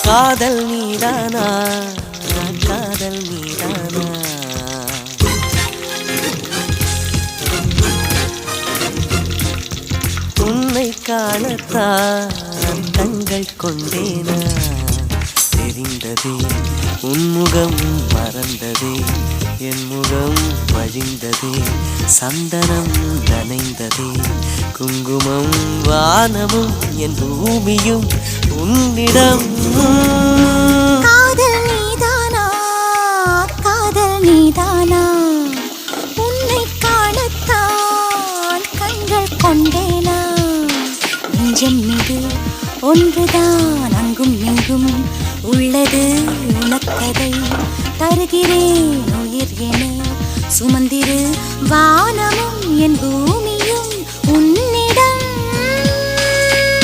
காதல் நீதானா, காதல் நீதானா, உன்னை காணத்தான் கண்கள் கொண்டேனா, தெரிந்ததே உன்முகம் மறந்ததே, என் முகம் வழிந்ததே, சந்தனம் நனைந்ததே, குங்குமம் வானமும் என் பூமியும் உன்னிடம். காதல் நீதானா, காதல் நீதானா, உன்னை காணத்தான் கண்கள் கொண்டேனா, நெஞ்சம் மீது ஒன்றுதான் அங்கும் இங்கும் உள்ளது உனக்கதை, தருகிறேன் உயிர் என சுமந்திரு, வானமும் என் பூமியும் உன்னிடம்.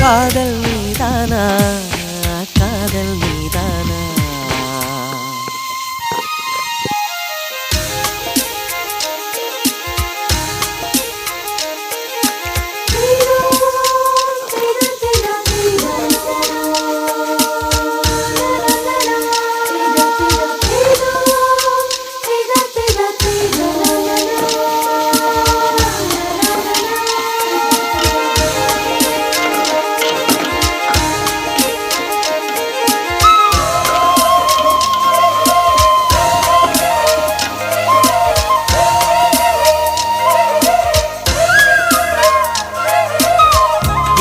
காதல் நீதானா, காதல் நீதானா,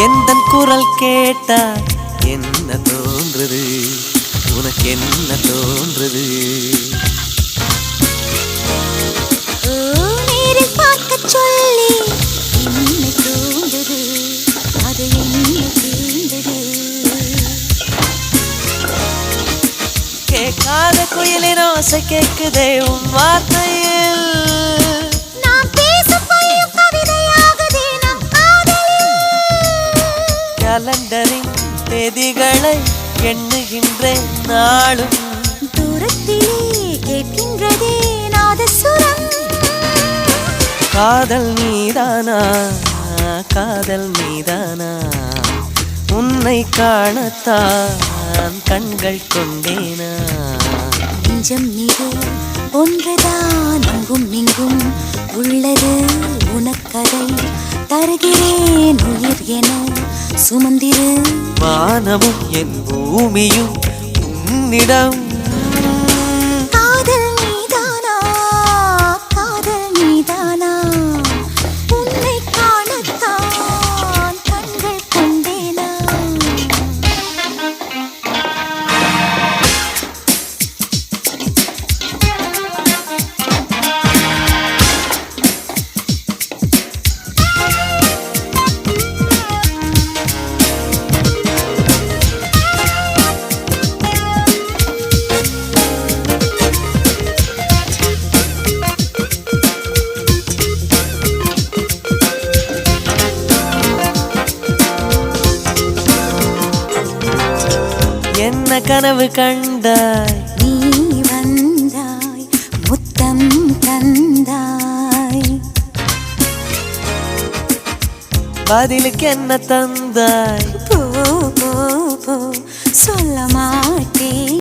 எந்தன் குரல் கேட்டா என்ன தோன்றுது, உனக்கு என்ன தோன்றுது? நேரில் பார்க்க சொல்லி என்னை தூண்டுது, அது என்ன தூண்டுது? கேட்காத குயிலின் ஓசை கேட்குதே உன் வார்த்தையில், கலண்டரின் தேதிகளை எண்ணுகின்றேன் நாளும், தூரத்திலே கேட்கின்றதே நாதசுரம். காதல் நீதானா, காதல் நீதானா, உன்னை காணத்தான் கண்கள் கொண்டேனா, நெஞ்சம் மீது ஒன்றுதான் அங்கும் இங்கும் உள்ளது உனக்கதை, தருகிறேன் உயிர் என சுமந்திரு, வானமும் என் பூமியும் உன்னிடம். காதல் நீதானா, காதல் நீதானா, உன்னை காணத்தான் கண்கள் கொண்டேனா. என்ன கனவு கண்டாய், நீ வந்தாய் முத்தம் தந்தாய், பதிலுக்கு என்ன தந்தாய்? போ போ போ சொல்ல மாட்டாய்.